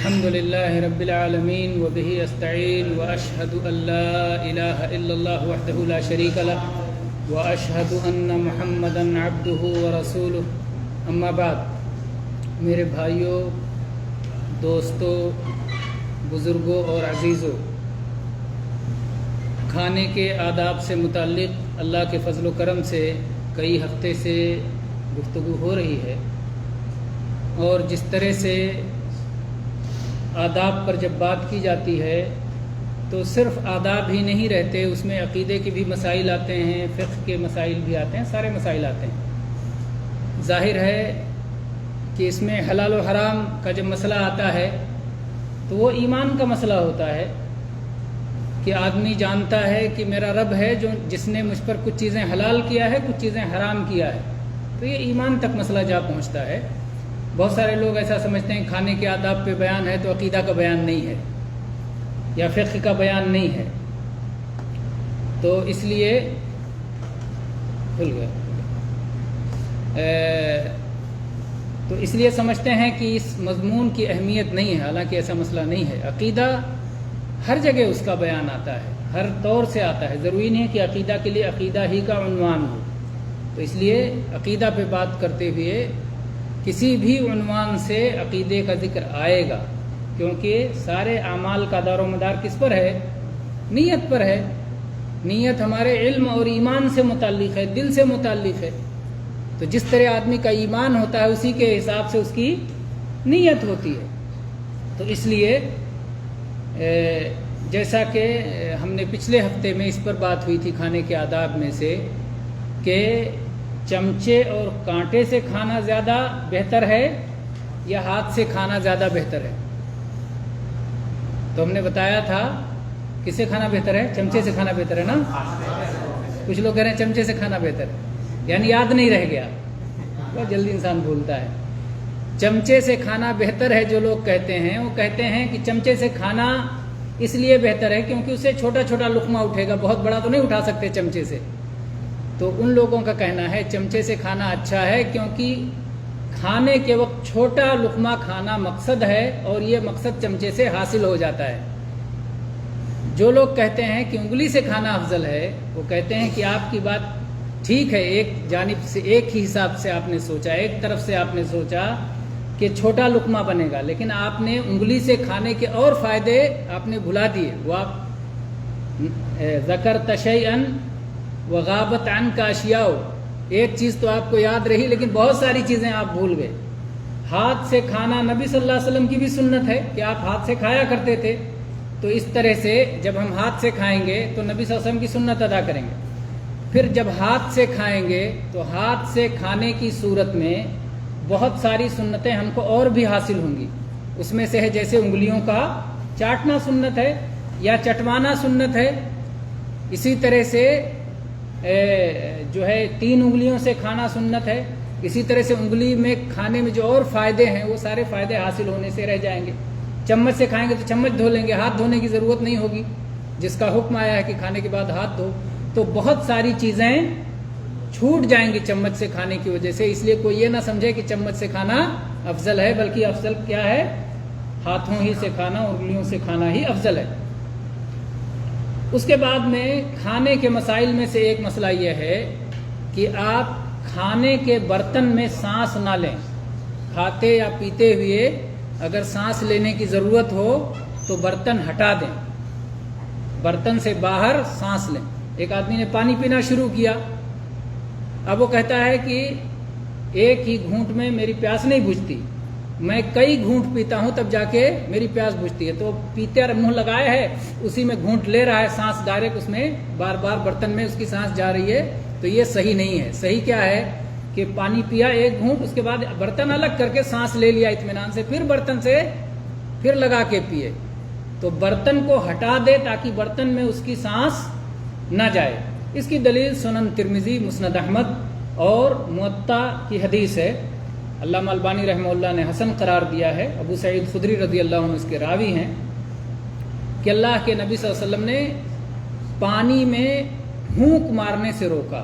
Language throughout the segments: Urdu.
الحمد لله رب العالمين وبه استعين واشهد ان لا اله الا الله وحده لا شريك له واشهد ان محمدا عبده ورسوله اما بعد میرے بھائیوں، دوستوں، بزرگوں اور عزیزوں، کھانے کے آداب سے متعلق اللہ کے فضل و کرم سے کئی ہفتے سے گفتگو ہو رہی ہے، اور جس طرح سے آداب پر جب بات کی جاتی ہے تو صرف آداب ہی نہیں رہتے، اس میں عقیدے کے بھی مسائل آتے ہیں، فقہ کے مسائل بھی آتے ہیں، سارے مسائل آتے ہیں۔ ظاہر ہے کہ اس میں حلال و حرام کا جب مسئلہ آتا ہے تو وہ ایمان کا مسئلہ ہوتا ہے کہ آدمی جانتا ہے کہ میرا رب ہے جس نے مجھ پر کچھ چیزیں حلال کیا ہے، کچھ چیزیں حرام کیا ہے، تو یہ ایمان تک مسئلہ جا پہنچتا ہے۔ بہت سارے لوگ ایسا سمجھتے ہیں کھانے کے آداب پہ بیان ہے تو عقیدہ کا بیان نہیں ہے یا فقہ کا بیان نہیں ہے، تو اس لیے سمجھتے ہیں کہ اس مضمون کی اہمیت نہیں ہے، حالانکہ ایسا مسئلہ نہیں ہے۔ عقیدہ ہر جگہ اس کا بیان آتا ہے، ہر طور سے آتا ہے، ضروری نہیں ہے کہ عقیدہ کے لیے عقیدہ ہی کا عنوان ہو، تو اس لیے عقیدہ پہ بات کرتے ہوئے کسی بھی عنوان سے عقیدے کا ذکر آئے گا، کیونکہ سارے اعمال کا دار و مدار کس پر ہے؟ نیت پر ہے۔ نیت ہمارے علم اور ایمان سے متعلق ہے، دل سے متعلق ہے، تو جس طرح آدمی کا ایمان ہوتا ہے اسی کے حساب سے اس کی نیت ہوتی ہے۔ تو اس لیے جیسا کہ ہم نے پچھلے ہفتے میں اس پر بات ہوئی تھی کھانے کے آداب میں سے کہ چمچے اور کانٹے سے کھانا زیادہ بہتر ہے یا ہاتھ سے کھانا زیادہ بہتر ہے، تو ہم نے بتایا تھا کس سے کھانا بہتر ہے؟ چمچے سے کھانا بہتر ہے نا؟ کچھ لوگ کہہ رہے ہیں چمچے سے کھانا بہتر ہے، یعنی یاد نہیں رہ گیا، بہت جلدی انسان بھولتا ہے۔ چمچے سے کھانا بہتر ہے جو لوگ کہتے ہیں، وہ کہتے ہیں کہ چمچے سے کھانا اس لیے بہتر ہے کیونکہ اسے چھوٹا چھوٹا لقمہ اٹھے گا، بہت بڑا تو نہیں اٹھا سکتے چمچے سے۔ تو ان لوگوں کا کہنا ہے چمچے سے کھانا اچھا ہے کیونکہ کھانے کے وقت چھوٹا لقمہ کھانا مقصد ہے اور یہ مقصد چمچے سے حاصل ہو جاتا ہے۔ جو لوگ کہتے ہیں کہ انگلی سے کھانا افضل ہے، وہ کہتے ہیں کہ آپ کی بات ٹھیک ہے، ایک جانب سے ایک ہی حساب سے آپ نے سوچا، ایک طرف سے آپ نے سوچا کہ چھوٹا لقمہ بنے گا، لیکن آپ نے انگلی سے کھانے کے اور فائدے آپ نے بھلا دیے۔ وہ آپ ذکرت شیئا وغابت عنک اشیاء، ایک چیز تو آپ کو یاد رہی لیکن بہت ساری چیزیں آپ بھول گئے۔ ہاتھ سے کھانا نبی صلی اللہ علیہ وسلم کی بھی سنت ہے کہ آپ ہاتھ سے کھایا کرتے تھے، تو اس طرح سے جب ہم ہاتھ سے کھائیں گے تو نبی صلی اللہ علیہ وسلم کی سنت ادا کریں گے۔ پھر جب ہاتھ سے کھائیں گے تو ہاتھ سے کھانے کی صورت میں بہت ساری سنتیں ہم کو اور بھی حاصل ہوں گی، اس میں سے ہے جیسے انگلیوں کا چاٹنا سنت ہے یا چٹوانا سنت ہے، اسی طرح سے جو ہے 3 انگلیوں سے کھانا سنت ہے، اسی طرح سے انگلی میں کھانے میں جو اور فائدے ہیں وہ سارے فائدے حاصل ہونے سے رہ جائیں گے۔ چمچ سے کھائیں گے تو چمچ دھو لیں گے، ہاتھ دھونے کی ضرورت نہیں ہوگی، جس کا حکم آیا ہے کہ کھانے کے بعد ہاتھ دھو، تو بہت ساری چیزیں چھوٹ جائیں گی چمچ سے کھانے کی وجہ سے۔ اس لیے کوئی یہ نہ سمجھے کہ چمچ سے کھانا افضل ہے، بلکہ افضل کیا ہے؟ ہاتھوں ہی سے کھانا، انگلیوں سے کھانا ہی افضل ہے۔ اس کے بعد میں کھانے کے مسائل میں سے ایک مسئلہ یہ ہے کہ آپ کھانے کے برتن میں سانس نہ لیں، کھاتے یا پیتے ہوئے اگر سانس لینے کی ضرورت ہو تو برتن ہٹا دیں، برتن سے باہر سانس لیں۔ ایک آدمی نے پانی پینا شروع کیا، اب وہ کہتا ہے کہ ایک ہی گھونٹ میں میری پیاس نہیں بجھتی، میں کئی گھونٹ پیتا ہوں تب جا کے میری پیاس بجھتی ہے، تو پیتے اور منہ لگایا ہے اسی میں گھونٹ لے رہا ہے، سانس ڈائریکٹ اس میں بار بار برتن میں اس کی سانس جا رہی ہے، تو یہ صحیح نہیں ہے۔ صحیح کیا ہے کہ پانی پیا ایک گھونٹ، اس کے بعد برتن الگ کر کے سانس لے لیا اطمینان سے، پھر برتن سے پھر لگا کے پیے، تو برتن کو ہٹا دے تاکہ برتن میں اس کی سانس نہ جائے۔ اس کی دلیل سنن ترمذی، مسند احمد اور موطا کی حدیث ہے، علامہ البانی رحمہ اللہ نے حسن قرار دیا ہے، ابو سعید خدری رضی اللہ عنہ اس کے راوی ہیں، کہ اللہ کے نبی صلی اللہ علیہ وسلم نے پانی میں پھونک مارنے سے روکا،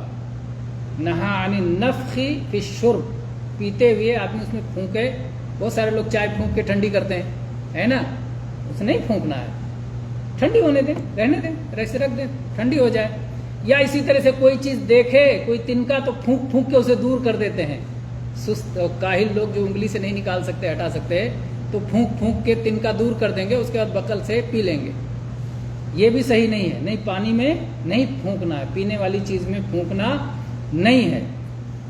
نہا عن النفخ فی الشرب، پیتے ہوئے آدمی اس میں پھونکے، بہت سارے لوگ چائے پھونک کے ٹھنڈی کرتے ہیں، ہے نا, اسے نہیں پھونکنا ہے, ٹھنڈی ہونے دیں, رہنے دیں, ایسے رکھ دیں, ٹھنڈی ہو جائے. یا اسی طرح سے کوئی چیز دیکھے, کوئی تنکا, تو پھونک پھونک کے اسے دور کر دیتے ہیں. سست اور کاہل لوگ جو انگلی سے نہیں نکال سکتے, ہٹا سکتے, تو پھونک پھونک کے تنکا دور کر دیں گے, اس کے بعد بکل سے پی لیں گے. یہ بھی صحیح نہیں ہے. نہیں, پانی میں نہیں پھونکنا ہے, پینے والی چیز میں پھونکنا نہیں ہے.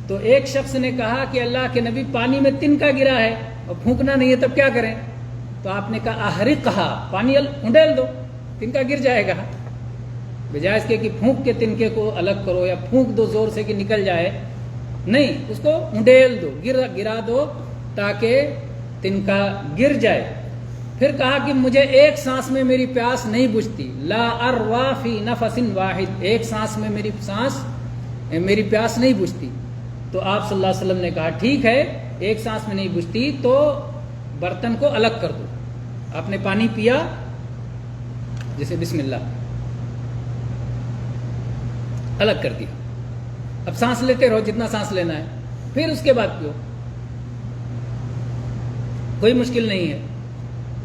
تو ایک شخص نے کہا کہ اللہ کے نبی, پانی میں تنکا گرا ہے اور پھونکنا نہیں ہے, تب کیا کریں؟ تو آپ نے کہا احرق کہا, پانی انڈیل دو, تنکا گر جائے گا. بجائے اس کے کہ پھونک کے تنکے کو الگ کرو یا پھونک دو زور سے کہ نکل جائے, نہیں, اس کو انڈیل دو, گرا دو تاکہ تنکا گر جائے. پھر کہا کہ مجھے ایک سانس میں میری پیاس نہیں بجھتی, لا اروا فی نفس واحد, ایک سانس میں میری پیاس نہیں بجھتی. تو آپ صلی اللہ علیہ وسلم نے کہا ٹھیک ہے, ایک سانس میں نہیں بجھتی تو برتن کو الگ کر دو. آپ نے پانی پیا, جیسے بسم اللہ, الگ کر دیا. اب سانس لیتے رہو جتنا سانس لینا ہے, پھر اس کے بعد پیو, کوئی مشکل نہیں ہے.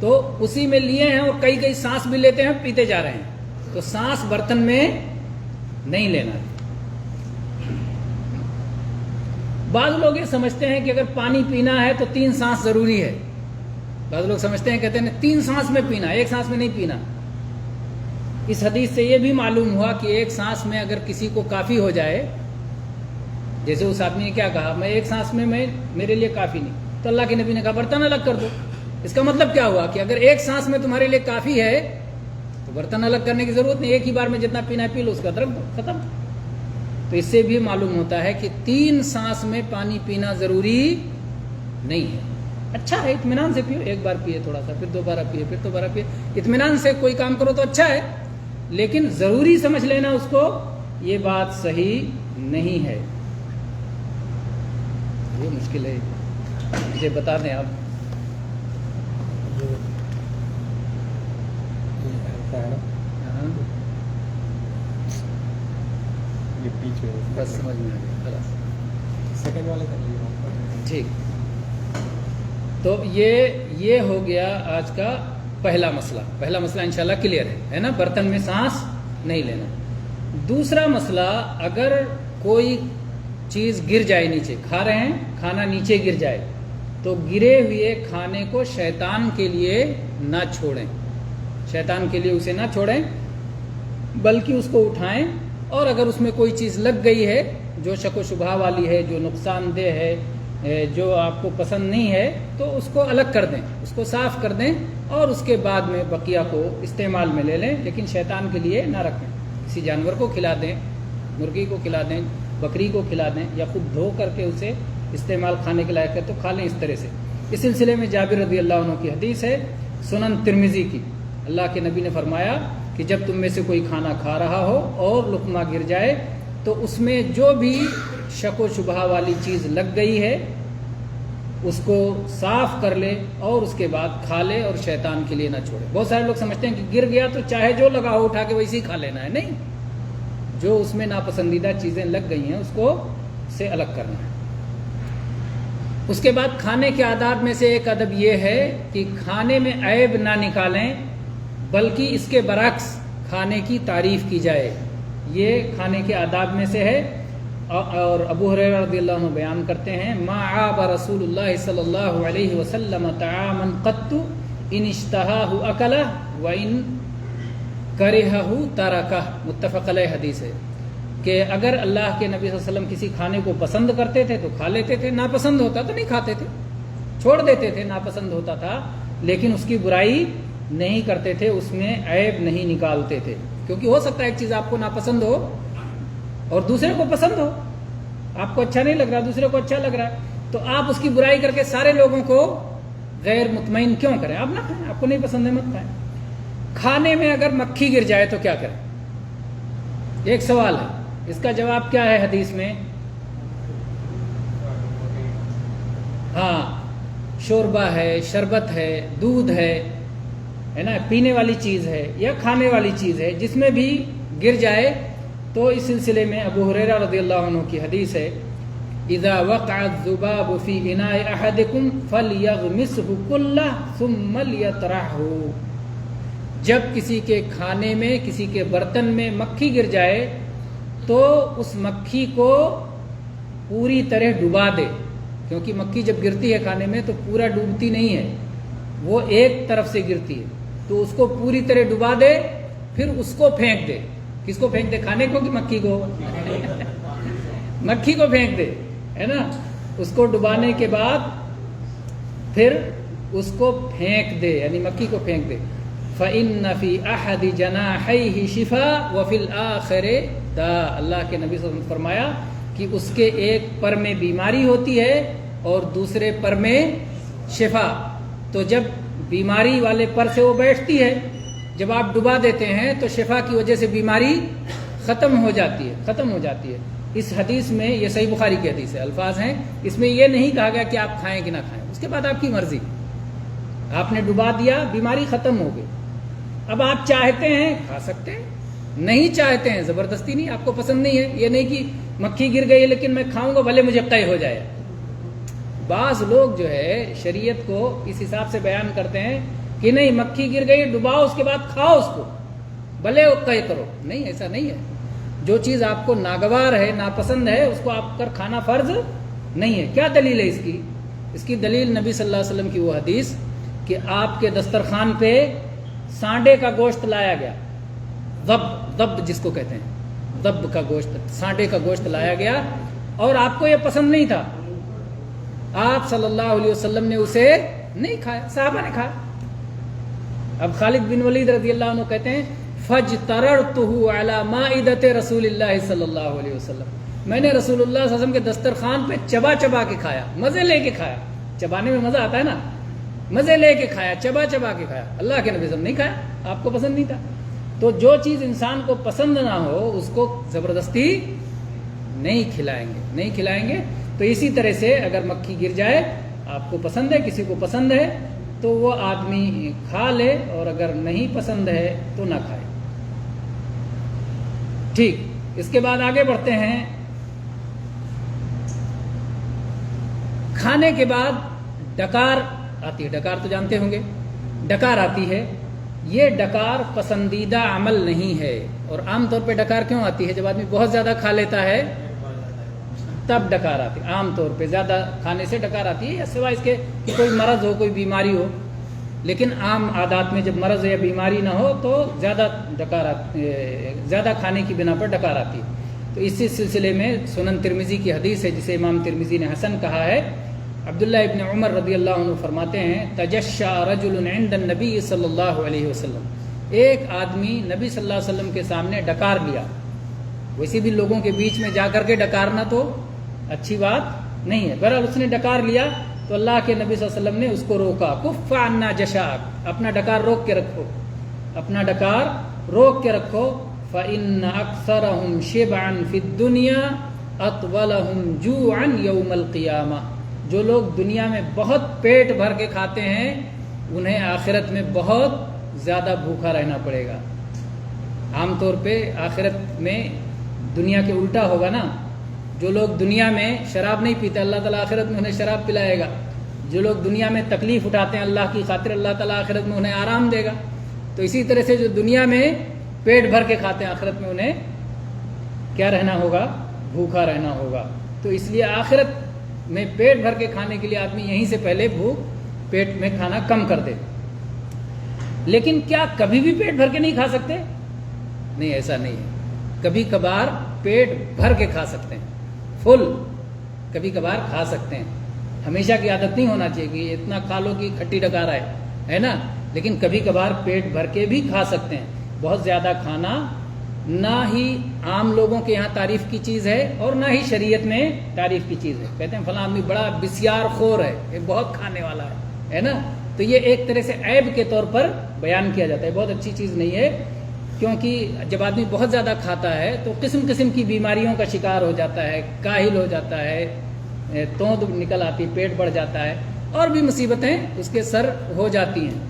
تو اسی میں لیے ہیں اور کئی کئی سانس بھی لیتے ہیں, پیتے جا رہے ہیں. تو سانس برتن میں نہیں لینا. بعض لوگ یہ سمجھتے ہیں کہ اگر پانی پینا ہے تو 3 سانس ضروری ہے. بعض لوگ سمجھتے ہیں, کہتے ہیں 3 سانس میں پینا, ایک سانس میں نہیں پینا. اس حدیث سے یہ بھی معلوم ہوا کہ ایک سانس میں اگر کسی کو کافی ہو جائے, جیسے اس آدمی نے کیا کہا, میں ایک سانس میں میرے لیے کافی نہیں, تو اللہ کے نبی نے کہا برتن الگ کر دو. اس کا مطلب کیا ہوا کہ اگر ایک سانس میں تمہارے لیے کافی ہے تو برتن الگ کرنے کی ضرورت نہیں, ایک ہی بار میں جتنا پینا ہے پی لو, اس کا رکھ دو, ختم. تو اس سے بھی معلوم ہوتا ہے کہ 3 سانس میں پانی پینا ضروری نہیں ہے. اچھا ہے, اطمینان سے پیو, ایک بار پیے تھوڑا سا, پھر دوبارہ پیے, پھر دوبارہ پیے, اطمینان سے کوئی کام کرو تو اچھا ہے, لیکن ضروری سمجھ لینا اس کو, یہ بات صحیح نہیں ہے. یہ مشکل ہے, مجھے بتا دیں آپ. بس سمجھ میں آ گیا, سیکنڈ والے کر لیجیے. ٹھیک. تو یہ ہو گیا آج کا پہلا مسئلہ. پہلا مسئلہ انشاءاللہ کلیئر ہے نا, برتن میں سانس نہیں لینا. دوسرا مسئلہ, اگر کوئی چیز گر جائے نیچے, کھا رہے ہیں, کھانا نیچے گر جائے, تو گرے ہوئے کھانے کو شیطان کے لیے نہ چھوڑیں, شیطان کے لیے اسے نہ چھوڑیں, بلکہ اس کو اٹھائیں, اور اگر اس میں کوئی چیز لگ گئی ہے جو شک و شبہ والی ہے, جو نقصان دہ ہے, جو آپ کو پسند نہیں ہے, تو اس کو الگ کر دیں, اس کو صاف کر دیں, اور اس کے بعد میں بقیہ کو استعمال میں لے لیں, لیکن شیطان کے لیے نہ رکھیں. کسی جانور کو کھلا دیں, مرغی کو کھلا دیں, بکری کو کھلا دیں, یا خود دھو کر کے اسے استعمال کھانے کے لائق ہے تو کھا لیں اس طرح سے. اس سلسلے میں جابر رضی اللہ عنہ کی حدیث ہے, سنن ترمذی کی. اللہ کے نبی نے فرمایا کہ جب تم میں سے کوئی کھانا کھا رہا ہو اور لقمہ گر جائے, تو اس میں جو بھی شک و شبہ والی چیز لگ گئی ہے اس کو صاف کر لے, اور اس کے بعد کھا لے, اور شیطان کے لیے نہ چھوڑے. بہت سارے لوگ سمجھتے ہیں کہ گر گیا تو چاہے جو لگا ہو اٹھا کے ویسے ہی کھا لینا ہے. نہیں, جو اس میں ناپسندیدہ چیزیں لگ گئی ہیں اس کو سے الگ کرنا ہے. اس کے بعد کھانے کے آداب میں سے ایک ادب یہ ہے کہ کھانے میں عیب نہ نکالیں, بلکہ اس کے برعکس کھانے کی تعریف کی جائے. یہ کھانے کے آداب میں سے ہے. اور ابو ہریرہ رضی اللہ عنہ بیان کرتے ہیں, ما عاب رسول اللہ صلی اللہ علیہ وسلم طعاما قط ان اشتہاہ اکلہ وان کرہہ ترکہ. متفق علیہ حدیث ہے کہ اگر اللہ کے نبی صلی اللہ علیہ وسلم کسی کھانے کو پسند کرتے تھے تو کھا لیتے تھے, ناپسند ہوتا تو نہیں کھاتے تھے, چھوڑ دیتے تھے. ناپسند ہوتا تھا لیکن اس کی برائی نہیں کرتے تھے, اس میں عیب نہیں نکالتے تھے. کیونکہ ہو سکتا ہے ایک چیز آپ کو ناپسند ہو اور دوسرے کو پسند ہو, آپ کو اچھا نہیں لگ رہا, دوسرے کو اچھا لگ رہا ہے, تو آپ اس کی برائی کر کے سارے لوگوں کو غیر مطمئن کیوں کریں؟ آپ نہ کھائیں, آپ کو نہیں پسند ہے مت کھائیں. کھانے میں اگر مکھی گر جائے تو کیا کریں؟ ایک سوال ہے, اس کا جواب کیا ہے حدیث میں؟ ہاں, شوربہ ہے, شربت ہے, دودھ ہے نا, پینے والی چیز ہے یا کھانے والی چیز ہے, جس میں بھی گر جائے. تو اس سلسلے میں ابو ہریرہ رضی اللہ عنہ کی حدیث ہے اذا وقع الذباب في اناء احدكم فليغمسه كله ثم ليطرحه، جب کسی کے کھانے میں، کسی کے برتن میں مکھی گر جائے تو اس مکھی کو پوری طرح ڈبا دے، کیونکہ مکھی جب گرتی ہے کھانے میں تو پورا ڈوبتی نہیں ہے، وہ ایک طرف سے گرتی ہے، تو اس کو پوری طرح ڈبا دے، پھر اس کو پھینک دے۔ کس کو پھینک دے؟ کھانے کو کہ مکھی کو؟ مکھی کو پھینک دے، ہے نا؟ اس کو ڈبانے کے بعد پھر اس کو پھینک دے، یعنی مکھی کو پھینک دے۔ فَإِنَّ فِي أَحَدِ جَنَاحَيْهِ شِفَاءً وَفِي الْآخِرِ دَاءٌ، اللہ کے نبی صلی اللہ علیہ وسلم نے فرمایا کہ اس کے ایک پر میں بیماری ہوتی ہے اور دوسرے پر میں شفا۔ تو جب بیماری والے پر سے وہ بیٹھتی ہے، جب آپ ڈبا دیتے ہیں تو شفا کی وجہ سے بیماری ختم ہو جاتی ہے۔ اس حدیث میں، یہ صحیح بخاری کی حدیث ہے، الفاظ ہیں، اس میں یہ نہیں کہا گیا کہ آپ کھائیں کہ نہ کھائیں، اس کے بعد آپ کی مرضی، آپ نے ڈبا دیا، بیماری ختم ہو گئی۔ اب آپ چاہتے ہیں کھا سکتے ہیں، نہیں چاہتے ہیں زبردستی نہیں، آپ کو پسند نہیں ہے، یہ نہیں کہ مکھی گر گئی لیکن میں کھاؤں گا بھلے مجھے قے ہو جائے۔ بعض لوگ جو ہے شریعت کو اس حساب سے بیان کرتے ہیں کہ نہیں، مکھی گر گئی ڈباؤ، اس کے بعد کھاؤ اس کو، بھلے قے کرو۔ نہیں، ایسا نہیں ہے۔ جو چیز آپ کو ناگوار ہے، ناپسند ہے، اس کو آپ پر کھانا فرض نہیں ہے۔ کیا دلیل ہے اس کی؟ اس کی دلیل نبی صلی اللہ علیہ وسلم کی وہ حدیث کہ آپ کے دسترخوان پہ سانڈے کا گوشت لایا گیا، ضب جس کو کہتے ہیں، ضب کا گوشت، سانڈے کا گوشت لایا گیا، اور آپ کو یہ پسند نہیں تھا، آپ صلی اللہ علیہ وسلم نے اسے نہیں کھایا، صحابہ نے کھایا۔ اب خالد بن ولید رضی اللہ عنہ کہتے ہیں فَاجْتَرَرْتُهُ عَلَى مَائِدَةِ رسول اللہ صلی اللہ علیہ وسلم، میں نے رسول اللہ صلی اللہ علیہ وسلم کے دسترخوان پہ چبا چبا کے کھایا، مزے لے کے کھایا، چبانے میں مزہ آتا ہے نا، مزے لے کے کھایا، چبا چبا کے کھایا۔ اللہ کے نبی صلی اللہ علیہ وسلم نہیں کھایا، آپ کو پسند نہیں تھا۔ تو جو چیز انسان کو پسند نہ ہو اس کو زبردستی نہیں کھلائیں گے۔ تو اسی طرح سے اگر مکھی گر جائے، آپ کو پسند ہے، کسی کو پسند ہے تو وہ آدمی کھا لے، اور اگر نہیں پسند ہے تو نہ کھائے۔ ٹھیک، اس کے بعد آگے بڑھتے ہیں۔ کھانے کے بعد ڈکار آتی ہے، ڈکار تو جانتے ہوں گے، ڈکار آتی ہے۔ یہ ڈکار پسندیدہ عمل نہیں ہے، اور عام طور پہ ڈکار کیوں آتی ہے؟ جب آدمی بہت زیادہ کھا لیتا ہے تب ڈکار آتی ہے، عام طور پہ زیادہ کھانے سے ڈکار آتی ہے، یا سوائے اس کے کہ کوئی مرض ہو، کوئی بیماری ہو، لیکن عام عادات میں جب مرض یا بیماری نہ ہو تو زیادہ کھانے کی بنا پر ڈکار آتی ہے۔ تو اسی سلسلے میں سنن ترمذی کی حدیث ہے جسے امام ترمذی نے حسن کہا ہے، عبداللہ ابن عمر رضی اللہ عنہ فرماتے ہیں تجشع رجل عند النبی صلی اللہ علیہ وسلم، ایک آدمی نبی صلی اللہ علیہ وسلم کے سامنے ڈکار لیا۔ ویسے بھی لوگوں کے بیچ میں جا کر کے ڈکارنا تو اچھی بات نہیں ہے، بہرحال اس نے ڈکار لیا تو اللہ کے نبی صلی اللہ علیہ وسلم نے اس کو روکا، کف عنا جشاک، اپنا ڈکار روک کے رکھو، فإن أكثرهم شبعا في الدنيا أطولهم جوعا يوم القيامة، جو لوگ دنیا میں بہت پیٹ بھر کے کھاتے ہیں انہیں آخرت میں بہت زیادہ بھوکا رہنا پڑے گا۔ عام طور پہ آخرت میں دنیا کے الٹا ہوگا نا، جو لوگ دنیا میں شراب نہیں پیتے اللہ تعالیٰ آخرت میں انہیں شراب پلائے گا، جو لوگ دنیا میں تکلیف اٹھاتے ہیں اللہ کی خاطر اللہ تعالیٰ آخرت میں انہیں آرام دے گا۔ تو اسی طرح سے جو دنیا میں پیٹ بھر کے کھاتے ہیں آخرت میں انہیں کیا رہنا ہوگا؟ بھوکا رہنا ہوگا۔ تو اس لیے آخرت میں پیٹ بھر کے کھانے کے لیے آدمی یہیں سے پہلے پیٹ میں کھانا کم کر دے۔ لیکن کیا کبھی بھی پیٹ بھر کے نہیں کھا سکتے؟ نہیں، ایسا نہیں ہے، کبھی کبھار پیٹ بھر کے کھا سکتے ہیں، فل کبھی کبھار کھا سکتے ہیں، ہمیشہ کی عادت نہیں ہونا چاہیے کہ اتنا کھا لو کہ کھٹی ڈکار آئے، ہے نا، لیکن کبھی کبھار پیٹ بھر کے بھی کھا سکتے ہیں۔ بہت زیادہ کھانا نہ ہی عام لوگوں کے یہاں تعریف کی چیز ہے اور نہ ہی شریعت میں تعریف کی چیز ہے۔ کہتے ہیں فلاں آدمی بڑا بسیار خور ہے، یہ بہت کھانے والا ہے نا، تو یہ ایک طرح سے عیب کے طور پر بیان کیا جاتا ہے، بہت اچھی چیز نہیں ہے، کیونکہ جب آدمی بہت زیادہ کھاتا ہے تو قسم قسم کی بیماریوں کا شکار ہو جاتا ہے، کاہل ہو جاتا ہے، توند نکل آتی، پیٹ بڑھ جاتا ہے، اور بھی مصیبتیں اس کے سر ہو جاتی ہیں۔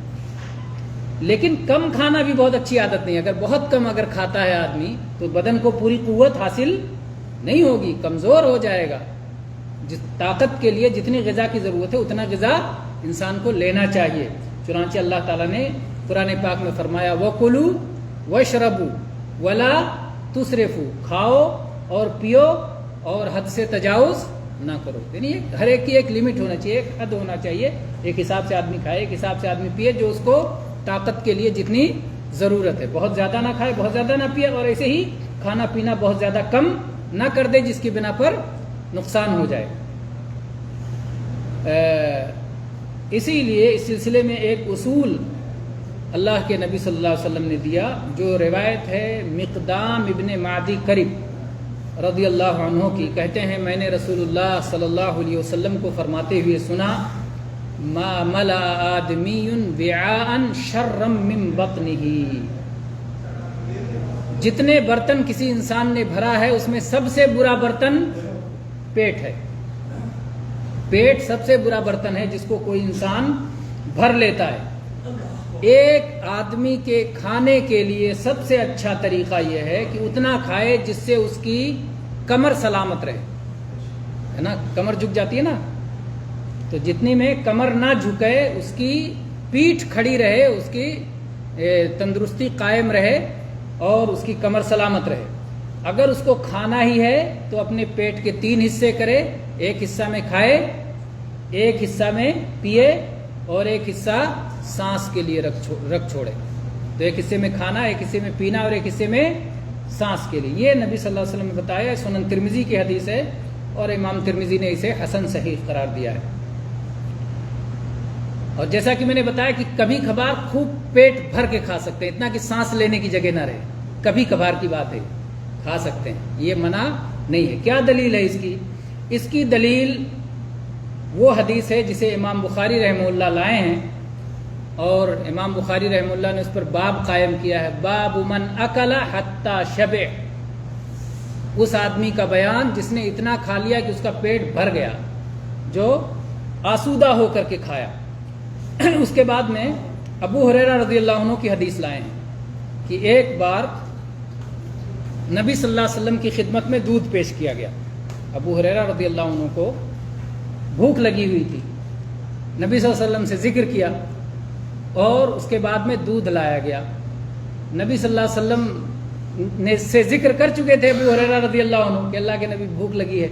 لیکن کم کھانا بھی بہت اچھی عادت نہیں ہے، اگر بہت کم اگر کھاتا ہے آدمی تو بدن کو پوری قوت حاصل نہیں ہوگی، کمزور ہو جائے گا، طاقت کے لیے جتنی غذا کی ضرورت ہے اتنا غذا انسان کو لینا چاہیے. چنانچہ اللہ تعالیٰ نے قرآن پاک میں فرمایا وَكُلُوا وَاشْرَبُوا وَلَا تُسْرِفُوا، کھاؤ اور پیو اور حد سے تجاوز نہ کرو. یعنی ہر ایک کی ایک لمٹ ہونا چاہیے، ایک حد ہونا چاہیے. ایک حساب سے آدمی کھائے، ایک حساب سے آدمی پیے جو اس کو طاقت کے لیے جتنی ضرورت ہے. بہت زیادہ نہ کھائے، بہت زیادہ نہ پیے، اور ایسے ہی کھانا پینا بہت زیادہ کم نہ کر دے جس کی بنا پر نقصان ہو جائے. اسی لیے اس سلسلے میں ایک اصول اللہ کے نبی صلی اللہ علیہ وسلم نے دیا، جو روایت ہے مقدام ابن معدی کرب رضی اللہ عنہ کی. کہتے ہیں میں نے رسول اللہ صلی اللہ علیہ وسلم کو فرماتے ہوئے سنا ما ملا آدمی وعاء شرا من بطنہ، جتنے برتن کسی انسان نے بھرا ہے اس میں سب سے برا برتن پیٹ ہے. پیٹ سب سے برا برتن ہے جس کو کوئی انسان بھر لیتا ہے. ایک آدمی کے کھانے کے لیے سب سے اچھا طریقہ یہ ہے کہ اتنا کھائے جس سے اس کی کمر سلامت رہے، ہے نا. کمر جھک جاتی ہے نا، تو جتنی میں کمر نہ جھکے، اس کی پیٹھ کھڑی رہے، اس کی تندرستی قائم رہے اور اس کی کمر سلامت رہے. اگر اس کو کھانا ہی ہے تو اپنے پیٹ کے 3 حصے کرے، ایک حصہ میں کھائے، ایک حصہ میں پیے اور ایک حصہ سانس کے لیے رکھ چھوڑے. تو ایک حصے میں کھانا، ایک حصے میں پینا اور ایک حصے میں سانس کے لیے. یہ نبی صلی اللہ علیہ وسلم نے بتایا. سنن ترمذی کی حدیث ہے اور امام ترمذی نے اسے حسن صحیح قرار دیا ہے. اور جیسا کہ میں نے بتایا کہ کبھی کبھار خوب پیٹ بھر کے کھا سکتے ہیں، اتنا کہ سانس لینے کی جگہ نہ رہے. کبھی کبھار کی بات ہے، کھا سکتے ہیں، یہ منع نہیں ہے. کیا دلیل ہے اس کی؟ اس کی دلیل وہ حدیث ہے جسے امام بخاری رحمہ اللہ لائے ہیں، اور امام بخاری رحمہ اللہ نے اس پر باب قائم کیا ہے، باب من اکل حتی شبع. اس آدمی کا بیان جس نے اتنا کھا لیا کہ اس کا پیٹ بھر گیا، جو آسودہ ہو کر کے کھایا. اس کے بعد میں ابو ہریرہ رضی اللہ عنہ کی حدیث لائے ہیں کہ ایک بار نبی صلی اللہ علیہ وسلم کی خدمت میں دودھ پیش کیا گیا. ابو ہریرہ رضی اللہ عنہ کو بھوک لگی ہوئی تھی. نبی صلی اللہ علیہ وسلم سے ذکر کیا اور اس کے بعد میں دودھ لایا گیا. نبی صلی اللہ علیہ وسلم نے سے ذکر کر چکے تھے ابو ہریرہ رضی اللہ عنہ کہ اللہ کے نبی بھوک لگی ہے.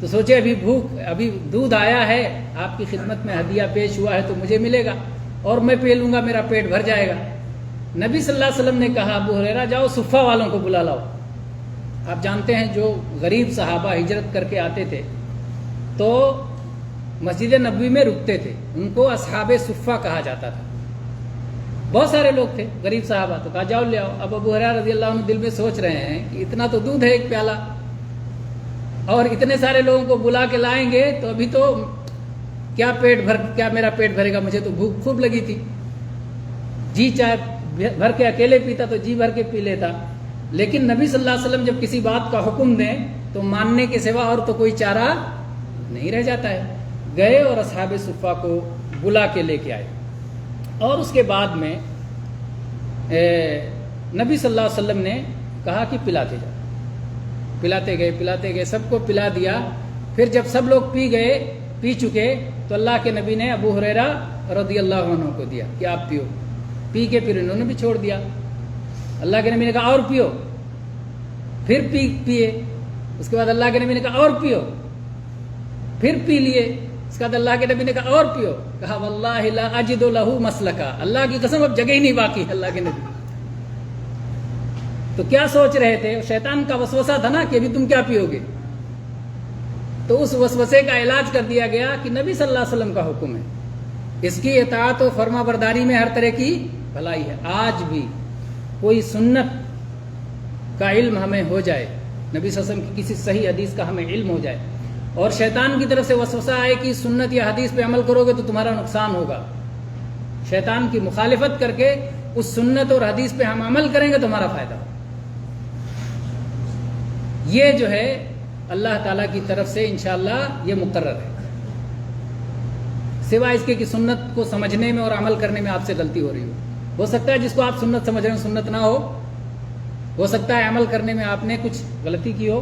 تو سوچے ابھی دودھ آیا ہے، آپ کی خدمت میں ہدیہ پیش ہوا ہے تو مجھے ملے گا اور میں پی لوں گا، میرا پیٹ بھر جائے گا. نبی صلی اللہ علیہ وسلم نے کہا ابو ہریرہ جاؤ صفہ والوں کو بلا لاؤ. آپ جانتے ہیں جو غریب صحابہ ہجرت کر کے آتے تھے تو مسجد نبوی میں رکتے تھے، ان کو اصحاب صفہ کہا جاتا تھا. بہت سارے لوگ تھے غریب صحابہ، تو کہا جاؤ لے آؤ. اب ابو ہریرہ رضی اللہ عنہ دل میں سوچ رہے ہیں کہ اتنا تو دودھ ہے ایک پیالہ، اور اتنے سارے لوگوں کو بلا کے لائیں گے تو ابھی تو کیا میرا پیٹ بھرے گا، مجھے تو بھوک خوب لگی تھی. جی چائے بھر کے اکیلے پیتا تو جی بھر کے پی لیتا. لیکن نبی صلی اللہ علیہ وسلم جب کسی بات کا حکم دیں تو ماننے کے سوا اور تو کوئی چارہ نہیں رہ جاتا ہے. گئے اور اصحاب صفہ کو بلا کے لے کے آئے، اور اس کے بعد میں نبی صلی اللہ علیہ وسلم نے کہا کہ پلاتے جاؤ. پلاتے گئے، سب کو پلا دیا. پھر جب سب لوگ پی چکے تو اللہ کے نبی نے ابو ہریرہ رضی اللہ عنہ کو دیا کہ آپ پیو. پی کے پھر انہوں نے بھی چھوڑ دیا. اللہ کے نبی نے کہا اور پیو، پھر پیے. اس کے بعد اللہ کے نبی نے کہا اور پیو، پھر پی لیے. اس کے بعد اللہ کے نبی نے کہا اور پیو. کہا واللہ لا اجد لہ مسلکا، اللہ کی قسم اب جگہ ہی نہیں باقی. اللہ کے نبی تو کیا سوچ رہے تھے؟ شیطان کا وسوسہ تھا نا کہ ابھی تم کیا پیو گے. تو اس وسوسے کا علاج کر دیا گیا کہ نبی صلی اللہ علیہ وسلم کا حکم ہے، اس کی اطاعت و فرما برداری میں ہر طرح کی بھلائی ہے. آج بھی کوئی سنت کا علم ہمیں ہو جائے، نبی صلی اللہ علیہ وسلم کی کسی صحیح حدیث کا ہمیں علم ہو جائے، اور شیطان کی طرف سے وسوسہ آئے کہ سنت یا حدیث پہ عمل کرو گے تو تمہارا نقصان ہوگا، شیطان کی مخالفت کر کے اس سنت اور حدیث پہ ہم عمل کریں گے تو ہمارا فائدہ ہوگا. یہ جو ہے اللہ تعالیٰ کی طرف سے انشاءاللہ یہ مقرر ہے. سوائے اس کے کہ سنت کو سمجھنے میں اور عمل کرنے میں آپ سے غلطی ہو رہی ہو سکتا ہے جس کو آپ سنت سمجھ رہے ہیں سنت نہ ہو سکتا ہے عمل کرنے میں آپ نے کچھ غلطی کی ہو.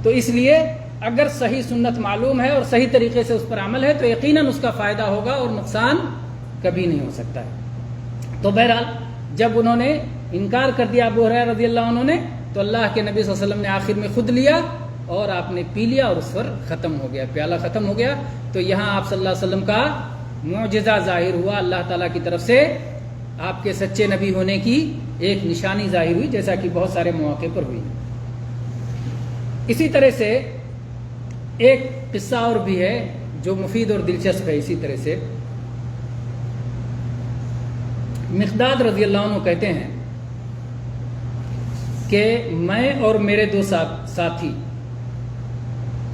تو اس لیے اگر صحیح سنت معلوم ہے اور صحیح طریقے سے اس پر عمل ہے تو یقیناً اس کا فائدہ ہوگا اور نقصان کبھی نہیں ہو سکتا ہے۔ تو بہرحال جب انہوں نے انکار کر دیا ابو ہریرہ رضی اللہ عنہ نے، تو اللہ کے نبی صلی اللہ علیہ وسلم نے آخر میں خود لیا اور آپ نے پی لیا اور اس پر ختم ہو گیا، پیالہ ختم ہو گیا۔ تو یہاں آپ صلی اللہ علیہ وسلم کا معجزہ ظاہر ہوا، اللہ تعالیٰ کی طرف سے آپ کے سچے نبی ہونے کی ایک نشانی ظاہر ہوئی، جیسا کہ بہت سارے مواقع پر ہوئی۔ اسی طرح سے ایک قصہ اور بھی ہے جو مفید اور دلچسپ ہے۔ اسی طرح سے مقداد رضی اللہ عنہ کہتے ہیں کہ میں اور میرے دو ساتھی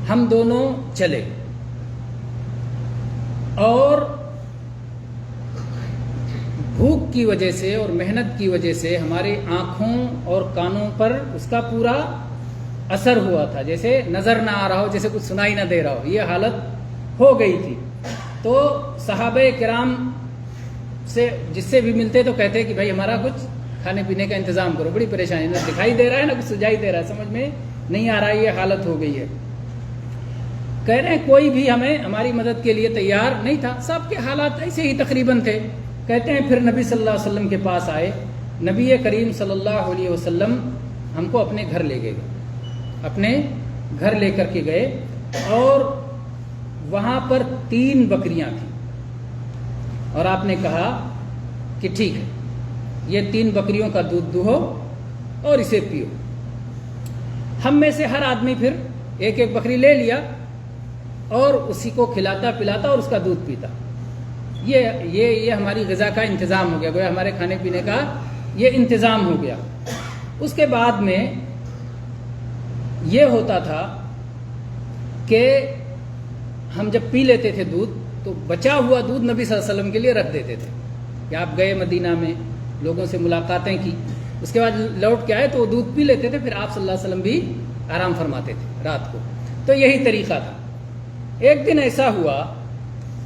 ہم دونوں چلے اور بھوک کی وجہ سے اور محنت کی وجہ سے ہماری آنکھوں اور کانوں پر اس کا پورا اثر ہوا تھا، جیسے نظر نہ آ رہا ہو، جیسے کچھ سنائی نہ دے رہا ہو، یہ حالت ہو گئی تھی۔ تو صحابہ کرام سے جس سے بھی ملتے تو کہتے کہ بھائی ہمارا کچھ کھانے پینے کا انتظام کرو، بڑی پریشانی، نہ دکھائی دے رہا ہے نہ کچھ سجائی دے رہا ہے، سمجھ میں نہیں آ رہا ہے، یہ حالت ہو گئی ہے۔ کہہ رہے ہیں کوئی بھی ہماری مدد کے لیے تیار نہیں تھا، سب کے حالات ایسے ہی تقریباً تھے۔ کہتے ہیں پھر نبی صلی اللہ علیہ وسلم کے پاس آئے، نبی کریم صلی اللہ علیہ وسلم ہم کو اپنے گھر لے گئے، اپنے گھر لے کر کے گئے اور وہاں پر 3 بکریاں تھیں اور آپ نے کہا کہ ٹھیک ہے یہ 3 بکریوں کا دودھ دوہو اور اسے پیو۔ ہم میں سے ہر آدمی پھر ایک ایک بکری لے لیا اور اسی کو کھلاتا پلاتا اور اس کا دودھ پیتا۔ یہ ہماری غذا کا انتظام ہو گیا، گویا ہمارے کھانے پینے کا یہ انتظام ہو گیا۔ اس کے بعد میں یہ ہوتا تھا کہ ہم جب پی لیتے تھے دودھ تو بچا ہوا دودھ نبی صلی اللہ علیہ وسلم کے لیے رکھ دیتے تھے کہ آپ گئے مدینہ میں، لوگوں سے ملاقاتیں کی، اس کے بعد لوٹ کے آئے تو وہ دودھ پی لیتے تھے، پھر آپ صلی اللہ علیہ وسلم بھی آرام فرماتے تھے رات کو۔ تو یہی طریقہ تھا۔ ایک دن ایسا ہوا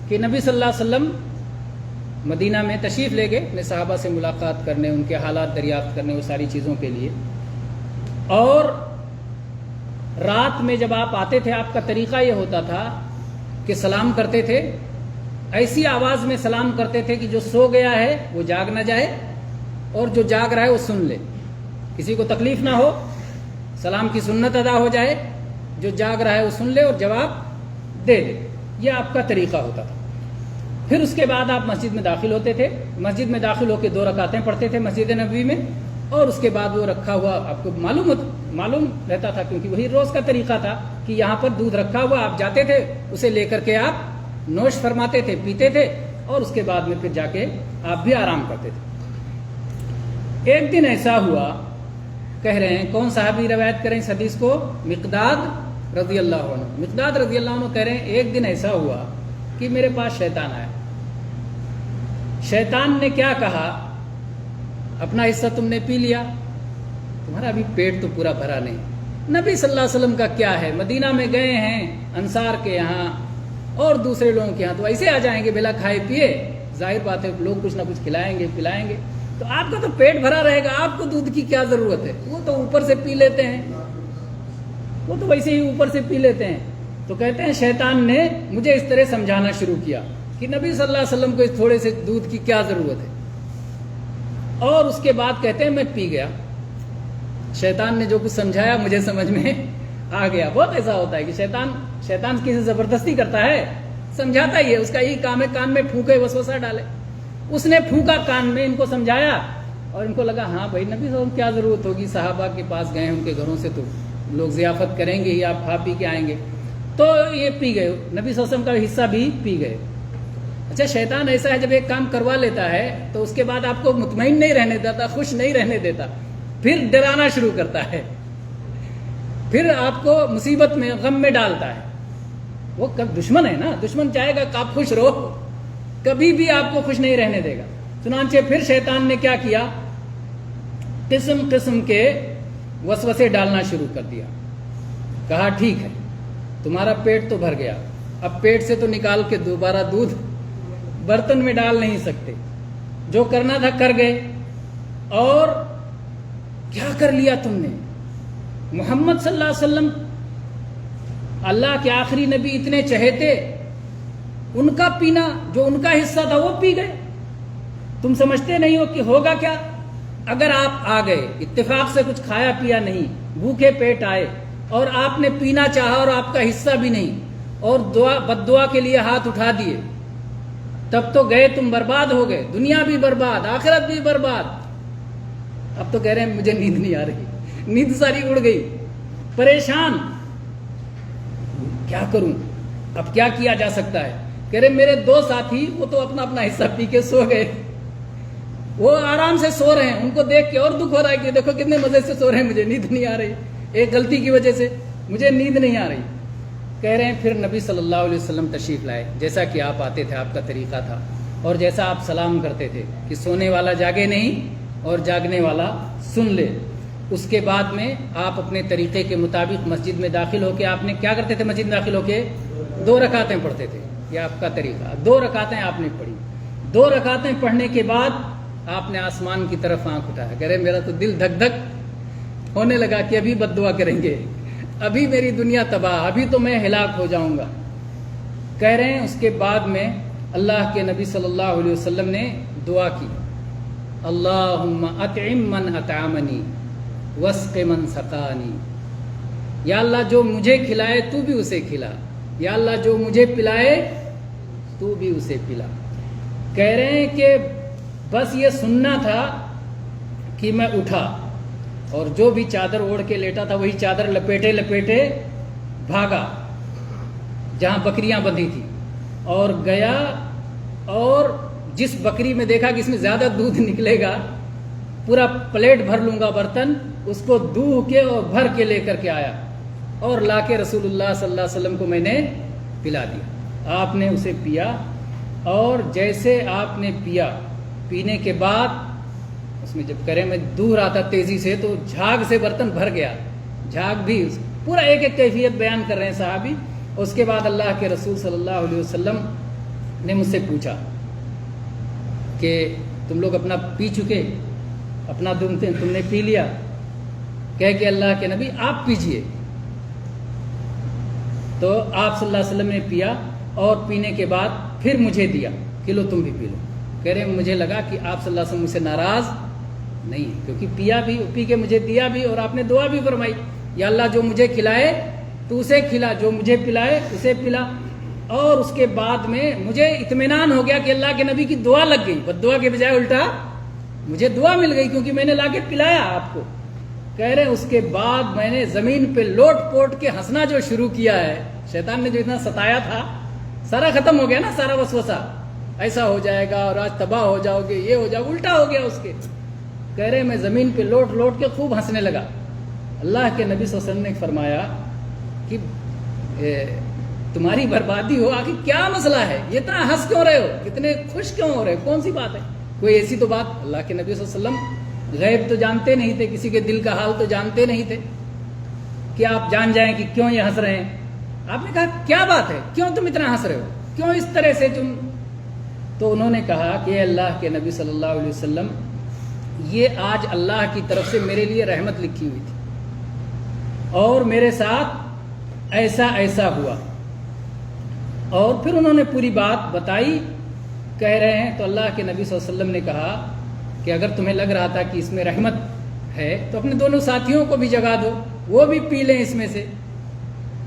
کہ نبی صلی اللہ علیہ وسلم مدینہ میں تشریف لے گئے اپنے صحابہ سے ملاقات کرنے، ان کے حالات دریافت کرنے، وہ ساری چیزوں کے لیے۔ اور رات میں جب آپ آتے تھے آپ کا طریقہ یہ ہوتا تھا کہ سلام کرتے تھے، ایسی آواز میں سلام کرتے تھے کہ جو سو گیا ہے وہ جاگ نہ جائے اور جو جاگ رہا ہے وہ سن لے، کسی کو تکلیف نہ ہو، سلام کی سنت ادا ہو جائے، جو جاگ رہا ہے وہ سن لے اور جواب دے دے۔ یہ آپ کا طریقہ ہوتا تھا۔ پھر اس کے بعد آپ مسجد میں داخل ہوتے تھے، مسجد میں داخل ہو کے 2 رکعتیں پڑھتے تھے مسجد نبوی میں، اور اس کے بعد وہ رکھا ہوا آپ کو معلوم رہتا تھا، کیونکہ وہی روز کا طریقہ تھا کہ یہاں پر دودھ رکھا ہوا، آپ جاتے تھے اسے لے کر کے آپ نوش فرماتے تھے، پیتے تھے، اور اس کے بعد میں پھر جا کے آپ بھی آرام کرتے تھے۔ ایک دن ایسا ہوا، کہہ رہے ہیں کون صحابی روایت کریں اس حدیث کو؟ مقداد رضی اللہ عنہ۔ مقداد رضی اللہ عنہ کہہ رہے ہیں ایک دن ایسا ہوا کہ میرے پاس شیطان آیا۔ شیطان نے کیا کہا؟ اپنا حصہ تم نے پی لیا، تمہارا ابھی پیٹ تو پورا بھرا نہیں۔ نبی صلی اللہ علیہ وسلم کا کیا ہے، مدینہ میں گئے ہیں انصار کے یہاں اور دوسرے لوگوں کے یہاں تو ایسے آ جائیں گے بلا کھائے پیے، ظاہر بات ہے لوگ کچھ نہ کچھ کھلائیں گے پلائیں گے، تو آپ کا تو پیٹ بھرا رہے گا، آپ کو دودھ کی کیا ضرورت ہے، وہ تو اوپر سے پی لیتے ہیں، وہ تو ویسے ہی اوپر سے پی لیتے ہیں۔ تو کہتے ہیں شیطان نے مجھے اس طرح سمجھانا شروع کیا کہ نبی صلی اللہ علیہ وسلم کو اس تھوڑے سے دودھ کی کیا ضرورت ہے، اور اس کے بعد کہتے ہیں میں پی گیا۔ شیطان نے جو کچھ سمجھایا مجھے سمجھ میں آ گیا۔ بہت ایسا ہوتا ہے کہ شیطان کسی سے زبردستی کرتا ہے، سمجھاتا ہی ہے، اس کا یہی کام ہے کان میں پھونکے وسوسہ ڈالے۔ اس نے پھونکا کان میں، ان کو سمجھایا اور ان کو لگا ہاں بھائی نبی صلی اللہ علیہ وسلم کیا ضرورت ہوگی، صحابہ کے پاس گئے ہیں ان کے گھروں سے تو لوگ ضیافت کریں گے ہی، آپ کھا پی کے آئیں گے، تو یہ پی گئے، نبی صلی اللہ علیہ وسلم کا حصہ بھی پی گئے۔ اچھا شیطان ایسا ہے جب ایک کام کروا لیتا ہے تو اس کے بعد آپ کو مطمئن نہیں رہنے دیتا، خوش نہیں رہنے دیتا، پھر ڈرانا شروع کرتا ہے، پھر آپ کو مصیبت میں غم میں ڈالتا ہے۔ وہ دشمن ہے نا، دشمن چاہے گا کہ آپ خوش رہو، کبھی بھی آپ کو خوش نہیں رہنے دے گا۔ چنانچہ پھر شیطان نے کیا کیا، قسم قسم کے وسوسے ڈالنا شروع کر دیا۔ کہا ٹھیک ہے تمہارا پیٹ تو بھر گیا، اب پیٹ سے تو نکال کے دوبارہ دودھ برتن میں ڈال نہیں سکتے، جو کرنا تھا کر گئے، اور کیا کر لیا تم نے، محمد صلی اللہ علیہ وسلم اللہ کے آخری نبی اتنے چہیتے، ان کا پینا جو ان کا حصہ تھا وہ پی گئے. تم سمجھتے نہیں ہو کہ ہوگا کیا اگر آپ آ گئے، اتفاق سے کچھ کھایا پیا نہیں، بھوکے پیٹ آئے اور آپ نے پینا چاہا اور آپ کا حصہ بھی نہیں اور بد دعا کے لیے ہاتھ اٹھا دیے، تب تو گئے تم، برباد ہو گئے، دنیا بھی برباد، آخرت بھی برباد. اب تو کہہ رہے ہیں مجھے نیند نہیں آ رہی، نیند ساری اڑ گئی، پریشان، کیا کروں، اب کیا کیا جا سکتا ہے. کہہ رہے میرے 2 ساتھی وہ تو اپنا اپنا حصہ پی کے سو گئے، وہ آرام سے سو رہے ہیں، ان کو دیکھ کے اور دکھ ہو رہا ہے کہ دیکھو کتنے مزے سے سو رہے ہیں، مجھے نیند نہیں آ رہی، ایک غلطی کی وجہ سے مجھے نیند نہیں آ رہی. کہہ رہے ہیں پھر نبی صلی اللہ علیہ وسلم تشریف لائے، جیسا کہ آپ آتے تھے، آپ کا طریقہ تھا، اور جیسا آپ سلام کرتے تھے کہ سونے والا جاگے نہیں اور جاگنے والا سن لے. اس کے بعد میں آپ اپنے طریقے کے مطابق مسجد میں داخل ہو کے آپ نے کیا کرتے تھے؟ مسجد میں داخل ہو کے 2 رکعتیں پڑھتے تھے. یہ آپ کا طریقہ، 2 رکعتیں آپ نے پڑھی. 2 رکعتیں پڑھنے کے بعد آپ نے آسمان کی طرف آنکھ اٹھایا. کہہ رہے میرا تو دل دھک دھک ہونے لگا کہ ابھی بد دعا کریں گے، ابھی میری دنیا تباہ، ابھی تو میں ہلاک ہو جاؤں گا. کہہ رہے ہیں اس کے بعد میں اللہ کے نبی صلی اللہ علیہ وسلم نے دعا کی، اللہم اطعم من اطعمنی واسق من سقانی. یا اللہ جو مجھے کھلائے تو بھی اسے کھلا، یا اللہ جو مجھے پلائے تو بھی اسے پلا. کہہ رہے ہیں کہ بس یہ سننا تھا کہ میں اٹھا اور جو بھی چادر اوڑھ کے لیٹا تھا وہی چادر لپیٹے لپیٹے بھاگا جہاں بکریاں بندھی تھی، اور گیا اور جس بکری میں دیکھا کہ اس میں زیادہ دودھ نکلے گا، پورا پلیٹ بھر لوں گا برتن، اس کو دوہ کے اور بھر کے لے کر کے آیا اور لا کے رسول اللہ صلی اللہ علیہ وسلم کو میں نے پلا دیا. آپ نے اسے پیا، اور جیسے آپ نے پیا، پینے کے بعد اس میں جب کرے میں دور آتا تیزی سے تو جھاگ سے برتن بھر گیا، جھاگ بھی پورا ایک ایک کیفیت بیان کر رہے ہیں صحابی. اس کے بعد اللہ کے رسول صلی اللہ علیہ وسلم نے مجھ سے پوچھا کہ تم لوگ اپنا پی چکے، اپنا تم نے پی لیا؟ کہہ کہ اللہ کے نبی آپ پیجئے. تو آپ صلی اللہ علیہ وسلم نے پیا اور پینے کے بعد پھر مجھے دیا کہ لو تم بھی پی لو. کہہ رہے مجھے لگا کہ آپ صلی اللہ علیہ وسلم مجھ سے ناراض نہیں ہے، کیونکہ پیا بھی، پی کے مجھے دیا بھی، اور آپ نے دعا بھی فرمائی، یا اللہ جو مجھے کھلائے تو اسے کھلا، جو مجھے پلائے اسے پلا. اور اس کے بعد میں مجھے اطمینان ہو گیا کہ اللہ کے نبی کی دعا لگ گئی، بد دعا کے بجائے الٹا مجھے دعا مل گئی کیونکہ میں نے لا کے پلایا آپ کو. کہہ رہے اس کے بعد میں نے زمین پہ لوٹ پوٹ کے ہنسنا جو شروع کیا ہے، شیطان نے جو اتنا ستایا تھا سارا ختم ہو گیا نا، سارا وسوسہ ایسا ہو جائے گا اور آج تباہ ہو جاؤ گے، یہ ہو جاؤ، الٹا ہو گیا اس کے. کہہ رہے میں زمین پہ لوٹ لوٹ کے خوب ہنسنے لگا. اللہ کے نبی صلی اللہ علیہ وسلم نے فرمایا کہ تمہاری بربادی ہو، آخر کیا مسئلہ ہے، یہ اتنا ہنس کیوں رہے ہو، کتنے خوش کیوں ہو رہے ہو، کون سی بات ہے، کوئی ایسی تو بات. اللہ کے نبی صلی اللہ علیہ وسلم غیب تو جانتے نہیں تھے، کسی کے دل کا حال تو جانتے نہیں تھے کہ آپ جان جائیں کہ کیوں یہ ہنس رہے ہیں. آپ نے کہا کیا بات ہے، کیوں تم اتنا ہنس رہے ہو، کیوں اس طرح سے تم. تو انہوں نے کہا کہ اللہ کے نبی صلی اللہ علیہ وسلم، یہ آج اللہ کی طرف سے میرے لیے رحمت لکھی ہوئی تھی اور میرے ساتھ ایسا ایسا ہوا. اور پھر انہوں نے پوری بات بتائی. کہہ رہے ہیں تو اللہ کے نبی صلی اللہ علیہ وسلم نے کہا کہ اگر تمہیں لگ رہا تھا کہ اس میں رحمت ہے تو اپنے دونوں ساتھیوں کو بھی جگا دو، وہ بھی پی لیں اس میں سے.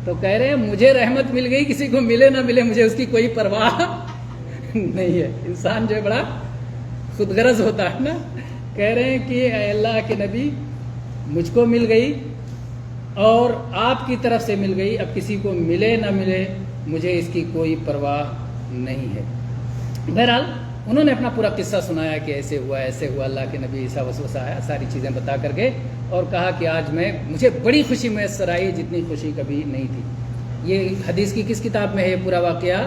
تو کہہ رہے ہیں مجھے رحمت مل گئی، کسی کو ملے نہ ملے مجھے اس کی کوئی پرواہ نہیں ہے. انسان جو ہے بڑا خود غرض ہوتا ہے نا. کہہ رہے ہیں کہ اے اللہ کے نبی مجھ کو مل گئی اور آپ کی طرف سے مل گئی، اب کسی کو ملے نہ ملے مجھے اس کی کوئی پرواہ نہیں ہے. بہرحال انہوں نے اپنا پورا قصہ سنایا کہ ایسے ہوا، اللہ کے نبی ایسا وسوسہ آیا، ساری چیزیں بتا کر کے، اور کہا کہ آج مجھے بڑی خوشی میسر آئی جتنی خوشی کبھی نہیں تھی. یہ حدیث کی کس کتاب میں ہے پورا واقعہ؟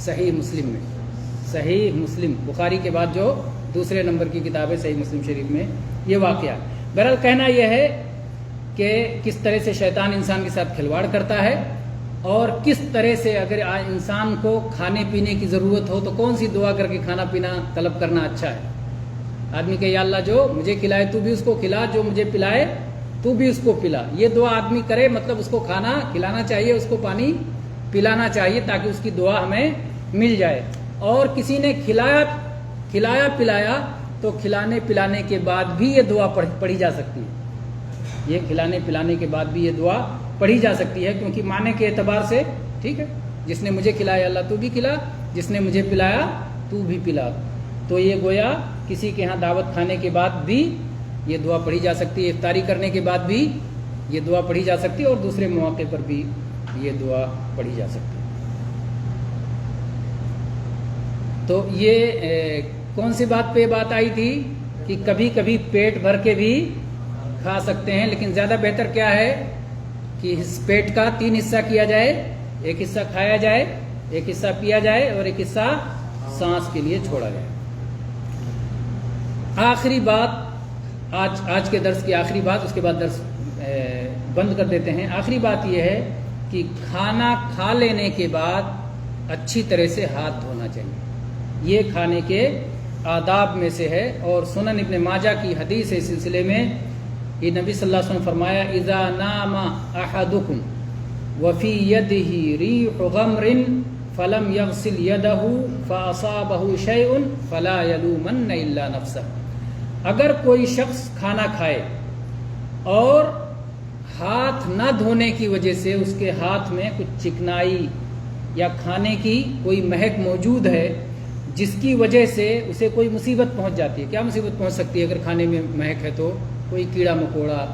صحیح مسلم میں. صحیح مسلم، بخاری کے بعد جو دوسرے نمبر کی کتاب ہے صحیح مسلم شریف میں یہ واقعہ. بہرحال کہنا یہ ہے کہ کس طرح سے شیطان انسان کے ساتھ کھلواڑ کرتا ہے، اور کس طرح سے اگر انسان کو کھانے پینے کی ضرورت ہو تو کون سی دعا کر کے کھانا پینا طلب کرنا اچھا ہے. آدمی کہ یا اللہ جو مجھے کھلائے تو بھی اس کو کھلا، جو مجھے پلائے تو بھی اس کو پلا. یہ دعا آدمی کرے مطلب اس کو کھانا کھلانا چاہیے, اس کو پانی پلانا چاہیے تاکہ اس کی دعا ہمیں مل جائے. اور کسی نے کھلایا پلایا تو کھلانے پلانے کے بعد بھی یہ دعا پڑھی جا سکتی ہے. یہ کھلانے پلانے کے بعد بھی یہ دعا پڑھی جا سکتی ہے, کیونکہ معنی کے اعتبار سے ٹھیک ہے. جس نے مجھے کھلایا اللہ تو بھی کھلا, جس نے مجھے پلایا تو بھی پلا. تو یہ گویا کسی کے ہاں دعوت کھانے کے بعد بھی یہ دعا پڑھی جا سکتی ہے, افطاری کرنے کے بعد بھی یہ دعا پڑھی جا سکتی ہے, اور دوسرے مواقع پر بھی یہ دعا پڑھی جا سکتی ہے. تو یہ کون سی بات پہ بات آئی تھی کہ کبھی کبھی پیٹ بھر کے بھی کھا سکتے ہیں, لیکن زیادہ بہتر کیا ہے کہ اس پیٹ کا 3 حصہ کیا جائے. ایک حصہ کھایا جائے, ایک حصہ پیا جائے, اور ایک حصہ سانس کے لیے چھوڑا جائے. آخری بات آج کے درس کی آخری بات, اس کے بعد درس بند کر دیتے ہیں. آخری بات یہ ہے کہ کھانا کھا لینے کے بعد اچھی طرح سے ہاتھ دھونا چاہیے. یہ کھانے کے آداب میں سے ہے, اور سنن ابن ماجہ کی حدیث ہے اس سلسلے میں. یہ نبی صلی اللہ علیہ وسلم فرمایا اذا نام احدکم وفی یدہ ریح غمر فلم یغسل یدہ فاصابہ شیء فلا یلومن الا نفسہ. اگر کوئی شخص کھانا کھائے اور ہاتھ نہ دھونے کی وجہ سے اس کے ہاتھ میں کچھ چکنائی یا کھانے کی کوئی مہک موجود ہے جس کی وجہ سے اسے کوئی مصیبت پہنچ جاتی ہے. کیا مصیبت پہنچ سکتی ہے اگر کھانے میں مہک ہے؟ تو کوئی کیڑا مکوڑا,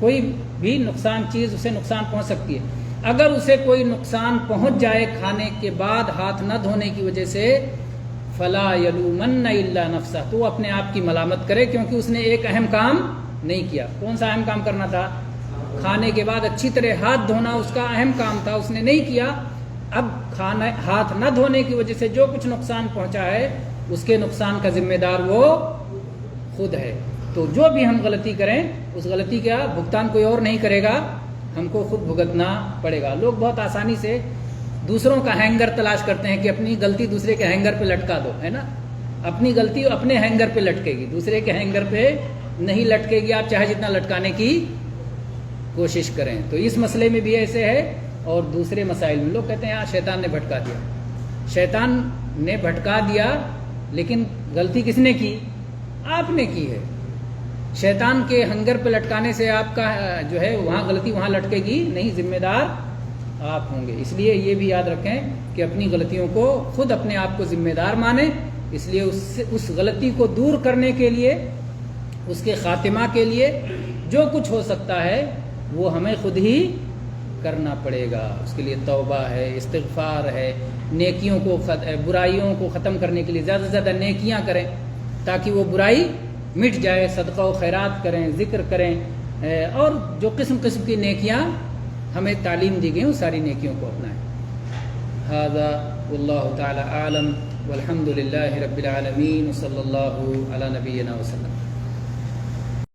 کوئی بھی نقصان چیز اسے نقصان پہنچ سکتی ہے. اگر اسے کوئی نقصان پہنچ جائے کھانے کے بعد ہاتھ نہ دھونے کی وجہ سے, فلا یلومن الا نفسہ, تو اپنے آپ کی ملامت کرے, کیونکہ اس نے ایک اہم کام نہیں کیا. کون سا اہم کام کرنا تھا؟ کھانے کے بعد اچھی طرح ہاتھ دھونا اس کا اہم کام تھا, اس نے نہیں کیا. اب ہاتھ نہ دھونے کی وجہ سے جو کچھ نقصان پہنچا ہے اس کے نقصان کا ذمہ دار وہ خود ہے. تو جو بھی ہم غلطی کریں اس غلطی کا بھگتان کوئی اور نہیں کرے گا, ہم کو خود بھگتنا پڑے گا. لوگ بہت آسانی سے دوسروں کا ہینگر تلاش کرتے ہیں کہ اپنی غلطی دوسرے کے ہینگر پہ لٹکا دو, ہے نا. اپنی غلطی اپنے ہینگر پہ لٹکے گی, دوسرے کے ہینگر پہ نہیں لٹکے گی, آپ چاہے جتنا لٹکانے کی کوشش کریں. تو اس مسئلے میں بھی ایسے ہے, اور دوسرے مسائل میں لوگ کہتے ہیں ہاں شیطان نے بھٹکا دیا. شیطان نے بھٹکا دیا, لیکن غلطی کس نے کی؟ آپ نے کی ہے. شیطان کے ہنگر پہ لٹکانے سے آپ کا جو ہے وہاں غلطی وہاں لٹکے گی نہیں, ذمہ دار آپ ہوں گے. اس لیے یہ بھی یاد رکھیں کہ اپنی غلطیوں کو خود اپنے آپ کو ذمہ دار مانیں. اس لیے اس غلطی کو دور کرنے کے لیے, اس کے خاتمہ کے لیے جو کچھ ہو سکتا ہے وہ ہمیں خود ہی کرنا پڑے گا. اس کے لیے توبہ ہے, استغفار ہے, نیکیوں کو برائیوں کو ختم کرنے کے لیے زیادہ سے زیادہ نیکیاں کریں تاکہ وہ برائی مٹ جائے. صدقہ و خیرات کریں, ذکر کریں, اور جو قسم قسم کی نیکیاں ہمیں تعلیم دی گئی ہیں ساری نیکیوں کو اپنائیں. ھذا واللہ تعالی اعلم والحمد للہ رب العالمین, صلی اللہ علی نبینا وسلم.